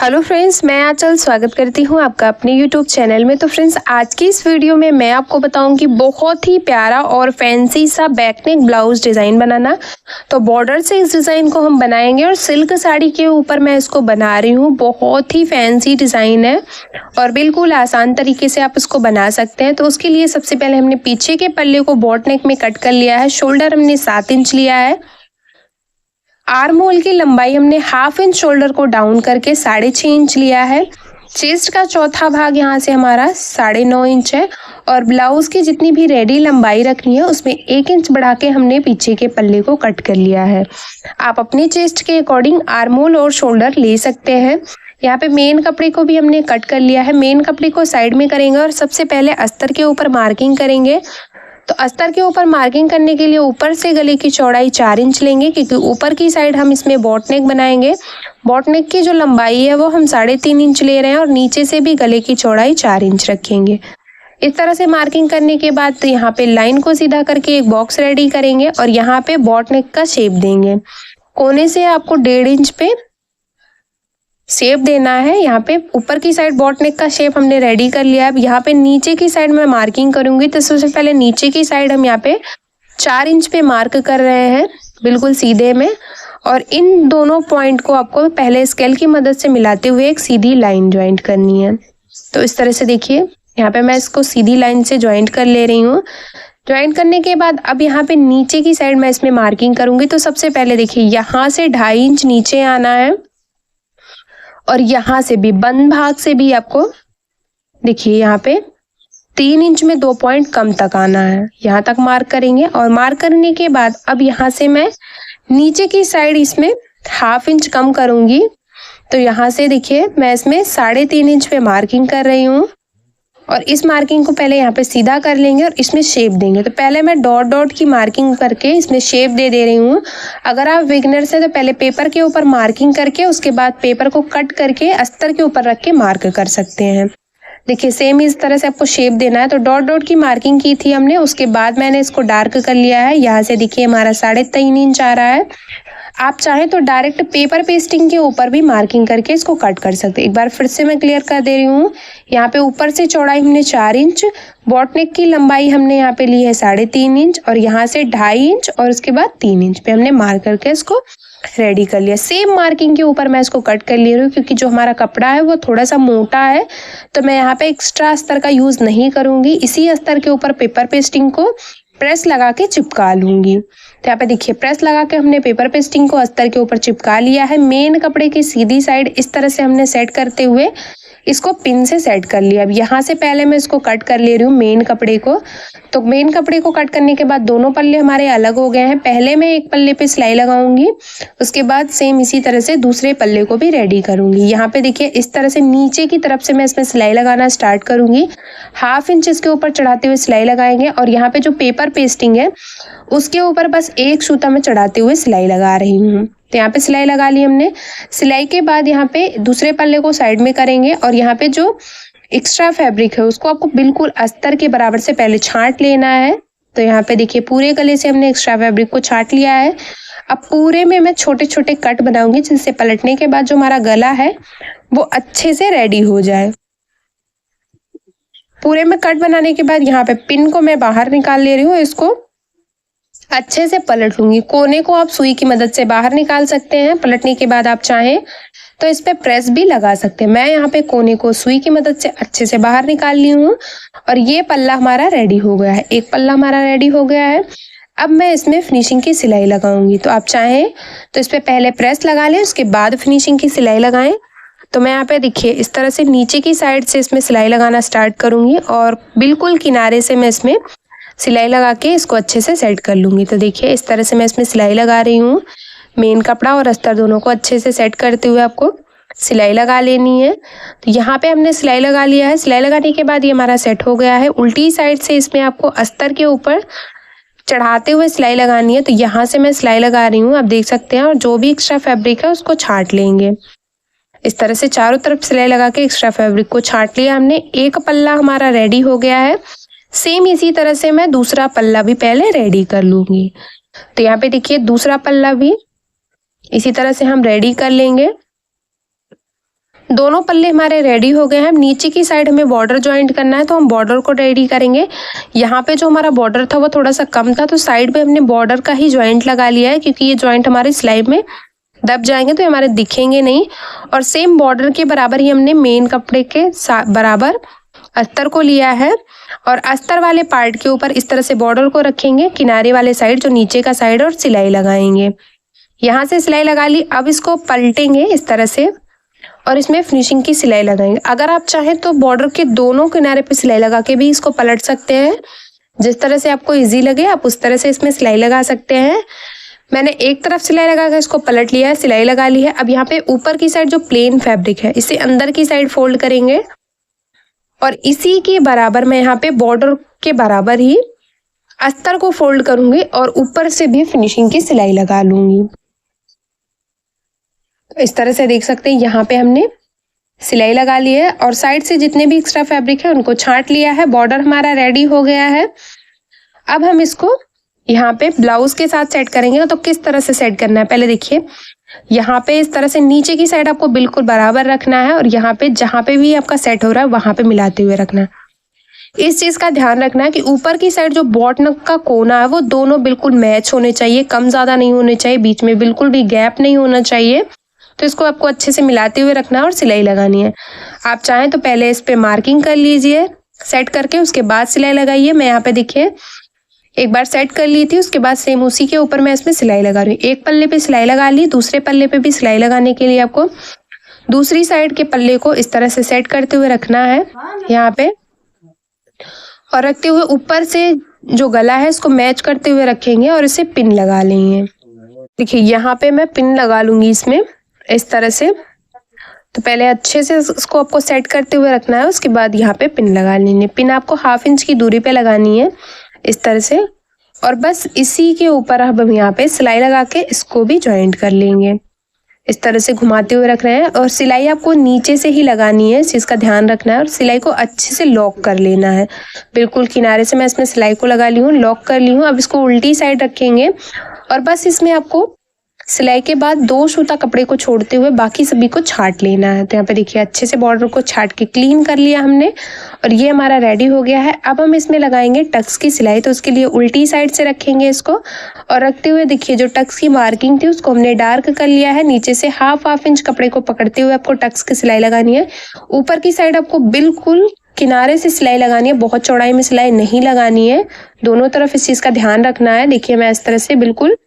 Hello friends, मैं आंचल स्वागत करती हूँ आपका अपने यूट्यूब चैनल में। तो फ्रेंड्स, आज की इस वीडियो में मैं आपको बताऊंगी बहुत ही प्यारा और फैंसी सा बैकनेक ब्लाउज डिज़ाइन बनाना। तो बॉर्डर से इस डिज़ाइन को हम बनाएंगे और सिल्क साड़ी के ऊपर मैं इसको बना रही हूँ। बहुत ही फैंसी डिज़ाइन है और बिल्कुल आसान तरीके से आप इसको बना सकते हैं। तो उसके लिए सबसे पहले हमने पीछे के पल्ले को बॉट नेक में कट कर लिया है। शोल्डर हमने 7 इंच लिया है। आर्म होल की लंबाई हमने 1/2 इंच शोल्डर को डाउन करके 6.5 इंच लिया है। चेस्ट का चौथा भाग यहाँ से हमारा 9.5 इंच है और ब्लाउज की जितनी भी रेडी लंबाई रखनी है उसमें 1 इंच बढ़ा के हमने पीछे के पल्ले को कट कर लिया है। आप अपने चेस्ट के अकॉर्डिंग आर्म होल और शोल्डर ले सकते हैं। यहाँ पे मेन कपड़े को भी हमने कट कर लिया है। मेन कपड़े को साइड में करेंगे और सबसे पहले अस्तर के ऊपर मार्किंग करेंगे। तो अस्तर के ऊपर मार्किंग करने के लिए ऊपर से गले की चौड़ाई 4 इंच लेंगे, क्योंकि ऊपर की साइड हम इसमें बॉट नेक बनाएंगे। बॉट नेक की जो लंबाई है वो हम 3.5 इंच ले रहे हैं और नीचे से भी गले की चौड़ाई 4 इंच रखेंगे। इस तरह से मार्किंग करने के बाद तो यहाँ पे लाइन को सीधा करके एक बॉक्स रेडी करेंगे और यहाँ पे बॉट नेक का शेप देंगे। कोने से आपको 1.5 इंच पे शेप देना है। यहाँ पे ऊपर की साइड बॉट नेक का शेप हमने रेडी कर लिया है। अब यहाँ पे नीचे की साइड में मार्किंग करूंगी। तो सबसे पहले नीचे की साइड हम यहाँ पे 4 इंच पे मार्क कर रहे हैं, बिल्कुल सीधे में। और इन दोनों पॉइंट को आपको पहले स्केल की मदद से मिलाते हुए एक सीधी लाइन ज्वाइंट करनी है। तो इस तरह से देखिए, यहाँ पे मैं इसको सीधी लाइन से ज्वाइंट कर ले रही हूँ। ज्वाइंट करने के बाद अब यहाँ पे नीचे की साइड मैं इसमें मार्किंग करूंगी। तो सबसे पहले देखिए, यहाँ से 2.5 इंच नीचे आना है और यहाँ से भी बंद भाग से भी आपको देखिए यहाँ पे 3 इंच में 2 पॉइंट कम तक आना है। यहाँ तक मार्क करेंगे और मार्क करने के बाद अब यहाँ से मैं नीचे की साइड इसमें 1/2 इंच कम करूंगी। तो यहाँ से देखिए मैं इसमें 3.5 इंच पे मार्किंग कर रही हूँ और इस मार्किंग को पहले यहाँ पे सीधा कर लेंगे और इसमें शेप देंगे। तो पहले मैं डॉट डॉट की मार्किंग करके इसमें शेप दे रही हूँ। अगर आप बिगिनर्स हैं तो पहले पेपर के ऊपर मार्किंग करके उसके बाद पेपर को कट करके अस्तर के ऊपर रख के मार्क कर सकते हैं। देखिए सेम इस तरह से आपको शेप देना है। तो डॉट डॉट की मार्किंग की थी हमने, उसके बाद मैंने इसको डार्क कर लिया है। यहाँ से देखिए हमारा 3.5 इंच आ रहा है। आप चाहें तो डायरेक्ट पेपर पेस्टिंग के ऊपर भी मार्किंग करके इसको कट कर सकते हैं। एक बार फिर से मैं क्लियर कर दे रही हूँ। यहाँ पे ऊपर से चौड़ाई हमने 4 इंच, बॉट नेक की लंबाई हमने यहाँ पे ली है 3.5 इंच और यहाँ से 2.5 इंच और उसके बाद 3 इंच पे हमने मार्क करके इसको रेडी कर लिया। सेम मार्किंग के ऊपर मैं इसको कट कर ले रही हूँ, क्योंकि जो हमारा कपड़ा है वो थोड़ा सा मोटा है तो मैं यहाँ पे एक्स्ट्रा अस्तर का यूज नहीं करूंगी। इसी अस्तर के ऊपर पेपर पेस्टिंग को प्रेस लगा के चिपका लूंगी। तो यहाँ पे देखिए प्रेस लगा के हमने पेपर पेस्टिंग को अस्तर के ऊपर चिपका लिया है। मेन कपड़े की सीधी साइड इस तरह से हमने सेट करते हुए इसको पिन से सेट कर लिया। अब यहाँ से पहले मैं इसको कट कर ले रही हूँ मेन कपड़े को। तो मेन कपड़े को कट करने के बाद दोनों पल्ले हमारे अलग हो गए हैं। पहले मैं एक पल्ले पे सिलाई लगाऊंगी, उसके बाद सेम इसी तरह से दूसरे पल्ले को भी रेडी करूंगी। यहाँ पे देखिए इस तरह से नीचे की तरफ से मैं इसमें सिलाई लगाना स्टार्ट करूंगी। 1/2 इंच इसके ऊपर चढ़ाते हुए सिलाई लगाएंगे और यहाँ पे जो पेपर पेस्टिंग है उसके ऊपर बस एक सूता में चढ़ाते हुए सिलाई लगा रही हूँ। तो यहाँ पे सिलाई लगा ली हमने। सिलाई के बाद यहाँ पे दूसरे पल्ले को साइड में करेंगे और यहाँ पे जो एक्स्ट्रा फैब्रिक है उसको आपको बिल्कुल अस्तर के बराबर से पहले छांट लेना है। तो यहाँ पे देखिए पूरे गले से हमने एक्स्ट्रा फैब्रिक को छांट लिया है। अब पूरे में मैं छोटे छोटे कट बनाऊंगी, जिनसे पलटने के बाद जो हमारा गला है वो अच्छे से रेडी हो जाए। पूरे में कट बनाने के बाद यहाँ पे पिन को मैं बाहर निकाल ले रही हूँ। इसको अच्छे से पलट लूंगी। कोने को आप सुई की मदद से बाहर निकाल सकते हैं। पलटने के बाद आप चाहें तो इस पे प्रेस भी लगा सकते हैं। मैं यहाँ पे कोने को सुई की मदद से अच्छे से बाहर निकाल ली हूँ और ये पल्ला हमारा रेडी हो गया है। एक पल्ला हमारा रेडी हो गया है। अब मैं इसमें फिनिशिंग की सिलाई लगाऊंगी। तो आप चाहें तो इस पे पहले प्रेस लगा लें, उसके बाद फिनिशिंग की सिलाई लगाएं। तो मैं यहाँ पे देखिए इस तरह से नीचे की साइड से इसमें सिलाई लगाना स्टार्ट करूंगी और बिल्कुल किनारे से मैं इसमें सिलाई लगा के इसको अच्छे से सेट कर लूंगी। तो देखिए इस तरह से मैं इसमें सिलाई लगा रही हूँ। मेन कपड़ा और अस्तर दोनों को अच्छे से सेट करते हुए आपको सिलाई लगा लेनी है। तो यहाँ पे हमने सिलाई लगा लिया है। सिलाई लगाने के बाद ये हमारा सेट हो गया है। उल्टी साइड से इसमें आपको अस्तर के ऊपर चढ़ाते हुए सिलाई लगानी है। तो यहाँ से मैं सिलाई लगा रही हूँ, आप देख सकते हैं। और जो भी एक्स्ट्रा फैब्रिक है उसको छांट लेंगे। इस तरह से चारों तरफ सिलाई लगा के एक्स्ट्रा फैब्रिक को छांट लिया हमने। एक पल्ला हमारा रेडी हो गया है। सेम इसी तरह से मैं दूसरा पल्ला भी पहले रेडी कर लूंगी। तो यहाँ पे देखिए दूसरा पल्ला भी इसी तरह से हम रेडी कर लेंगे। दोनों पल्ले हमारे रेडी हो गए हैं। नीचे की साइड हमें बॉर्डर ज्वाइंट करना है, तो हम बॉर्डर को रेडी करेंगे। यहाँ पे जो हमारा बॉर्डर था वो थोड़ा सा कम था, तो साइड पे हमने बॉर्डर का ही ज्वाइंट लगा लिया है, क्योंकि ये ज्वाइंट हमारे सिलाई में दब जाएंगे तो हमारे दिखेंगे नहीं। और सेम बॉर्डर के बराबर ही हमने मेन कपड़े के बराबर अस्तर को लिया है, और अस्तर वाले पार्ट के ऊपर इस तरह से बॉर्डर को रखेंगे, किनारे वाले साइड जो नीचे का साइड, और सिलाई लगाएंगे। यहाँ से सिलाई लगा ली। अब इसको पलटेंगे इस तरह से और इसमें फिनिशिंग की सिलाई लगाएंगे। अगर आप चाहें तो बॉर्डर के दोनों किनारे पे सिलाई लगा के भी इसको पलट सकते हैं। जिस तरह से आपको इजी लगे आप उस तरह से इसमें सिलाई लगा सकते हैं। मैंने एक तरफ सिलाई लगा कर इसको पलट लिया है, सिलाई लगा ली है। अब यहाँ पे ऊपर की साइड जो प्लेन फैब्रिक है इसे अंदर की साइड फोल्ड करेंगे, और इसी के बराबर मैं यहाँ पे बॉर्डर के बराबर ही अस्तर को फोल्ड करूंगी और ऊपर से भी फिनिशिंग की सिलाई लगा लूंगी। तो इस तरह से देख सकते हैं यहाँ पे हमने सिलाई लगा ली है, और साइड से जितने भी एक्स्ट्रा फैब्रिक है उनको छांट लिया है। बॉर्डर हमारा रेडी हो गया है। अब हम इसको यहाँ पे ब्लाउज के साथ सेट करेंगे। तो किस तरह से सेट करना है पहले देखिए। यहाँ पे इस तरह से नीचे की साइड आपको बिल्कुल बराबर रखना है, और यहाँ पे जहाँ पे भी आपका सेट हो रहा है वहां पे मिलाते हुए रखना है। इस चीज का ध्यान रखना है कि ऊपर की साइड जो बॉट नेक का कोना है वो दोनों बिल्कुल मैच होने चाहिए, कम ज्यादा नहीं होने चाहिए, बीच में बिल्कुल भी गैप नहीं होना चाहिए। तो इसको आपको अच्छे से मिलाते हुए रखना है और सिलाई लगानी है। आप चाहें तो पहले इस पे मार्किंग कर लीजिए सेट करके, उसके बाद सिलाई लगाइए। मैं यहाँ पे देखिए एक बार सेट कर ली थी, उसके बाद सेम उसी के ऊपर मैं इसमें सिलाई लगा रही हूँ। एक पल्ले पे सिलाई लगा ली, दूसरे पल्ले पे भी सिलाई लगाने के लिए आपको दूसरी साइड के पल्ले को इस तरह से सेट करते हुए रखना है यहाँ पे, और रखते हुए ऊपर से जो गला है इसको मैच करते हुए रखेंगे और इसे पिन लगा लेंगे। देखिए यहाँ पे मैं पिन लगा लूंगी इसमें इस तरह से। तो पहले अच्छे से इसको आपको सेट करते हुए रखना है, उसके बाद यहाँ पे पिन लगा लेंगे। पिन आपको 1/2 इंच की दूरी पे लगानी है इस तरह से, और बस इसी के ऊपर अब हम यहाँ पे सिलाई लगा के इसको भी ज्वाइंट कर लेंगे। इस तरह से घुमाते हुए रख रहे हैं, और सिलाई आपको नीचे से ही लगानी है, इस चीज़ का ध्यान रखना है। और सिलाई को अच्छे से लॉक कर लेना है, बिल्कुल किनारे से मैं इसमें सिलाई को लगा ली हूँ, लॉक कर ली हूँ। अब इसको उल्टी साइड रखेंगे, और बस इसमें आपको सिलाई के बाद 2 सूता कपड़े को छोड़ते हुए बाकी सभी को छाट लेना है। तो यहाँ पे देखिए अच्छे से बॉर्डर को छाट के क्लीन कर लिया हमने, और ये हमारा रेडी हो गया है। अब हम इसमें लगाएंगे टक्स की सिलाई। तो उसके लिए उल्टी साइड से रखेंगे इसको, और रखते हुए देखिए जो टक्स की मार्किंग थी उसको हमने डार्क कर लिया है। नीचे से 1/2 इंच कपड़े को पकड़ते हुए आपको टक्स की सिलाई लगानी है। ऊपर की साइड आपको बिल्कुल किनारे से सिलाई लगानी है, बहुत चौड़ाई में सिलाई नहीं लगानी है, दोनों तरफ इस चीज का ध्यान रखना है। देखिए मैं इस तरह से बिल्कुल,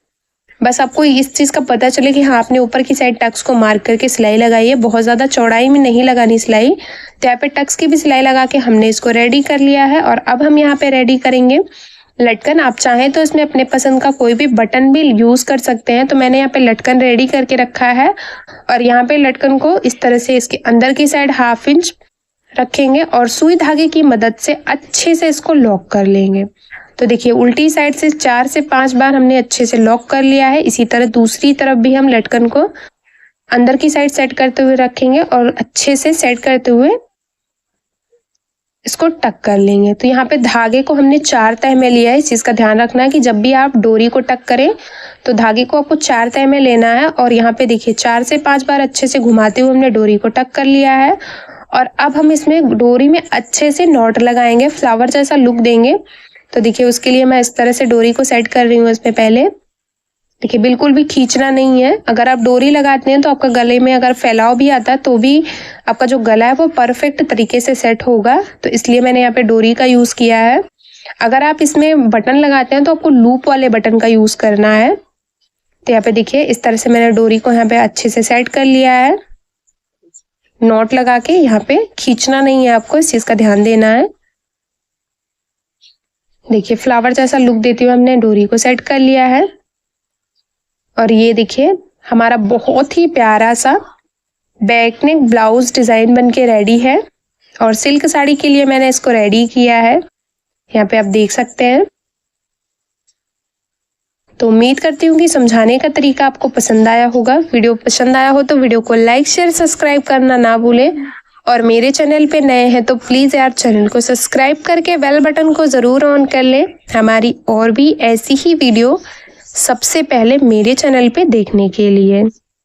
बस आपको इस चीज़ का पता चले कि हाँ आपने ऊपर की साइड टक्स को मार्क करके सिलाई लगाई है, बहुत ज़्यादा चौड़ाई में नहीं लगानी सिलाई। तो यहाँ पे टक्स की भी सिलाई लगा के हमने इसको रेडी कर लिया है। और अब हम यहाँ पे रेडी करेंगे लटकन। आप चाहें तो इसमें अपने पसंद का कोई भी बटन भी यूज़ कर सकते हैं। तो मैंने यहाँ पे लटकन रेडी करके रखा है, और यहाँ पे लटकन को इस तरह से इसके अंदर की साइड 1/2 इंच रखेंगे, और सुई धागे की मदद से अच्छे से इसको लॉक कर लेंगे। तो देखिए उल्टी साइड से 4 से 5 बार हमने अच्छे से लॉक कर लिया है। इसी तरह दूसरी तरफ भी हम लटकन को अंदर की साइड सेट करते हुए रखेंगे, और अच्छे से सेट करते हुए इसको टक कर लेंगे। तो यहाँ पे धागे को हमने 4 तह में लिया है। इस चीज का ध्यान रखना है कि जब भी आप डोरी को टक करें तो धागे को आपको 4 तह में लेना है। और यहाँ पे देखिए 4 से 5 बार अच्छे से घुमाते हुए हमने डोरी को टक कर लिया है। और अब हम इसमें डोरी में अच्छे से नॉट लगाएंगे, फ्लावर जैसा लुक देंगे। तो देखिए उसके लिए मैं इस तरह से डोरी को सेट कर रही हूँ। इसमें पहले देखिए बिल्कुल भी खींचना नहीं है। अगर आप डोरी लगाते हैं तो आपका गले में अगर फैलाव भी आता है तो भी आपका जो गला है वो परफेक्ट तरीके से सेट होगा। तो इसलिए मैंने यहाँ पे डोरी का यूज किया है। अगर आप इसमें बटन लगाते हैं तो आपको लूप वाले बटन का यूज करना है। तो यहाँ पे देखिए इस तरह से मैंने डोरी को यहाँ पे अच्छे से सेट कर लिया है, नॉट लगा के। यहाँ पे खींचना नहीं है आपको, इस चीज का ध्यान देना है। देखिए फ्लावर जैसा लुक देते हुए हमने डोरी को सेट कर लिया है। और ये देखिए हमारा बहुत ही प्यारा सा बैक नेक ब्लाउज डिजाइन बनके रेडी है। और सिल्क साड़ी के लिए मैंने इसको रेडी किया है, यहाँ पे आप देख सकते हैं। तो उम्मीद करती हूँ कि समझाने का तरीका आपको पसंद आया होगा। वीडियो पसंद आया हो तो वीडियो को लाइक शेयर सब्सक्राइब करना ना भूलें। और मेरे चैनल पे नए हैं तो प्लीज़ यार चैनल को सब्सक्राइब करके बेल बटन को ज़रूर ऑन कर लें, हमारी और भी ऐसी ही वीडियो सबसे पहले मेरे चैनल पे देखने के लिए।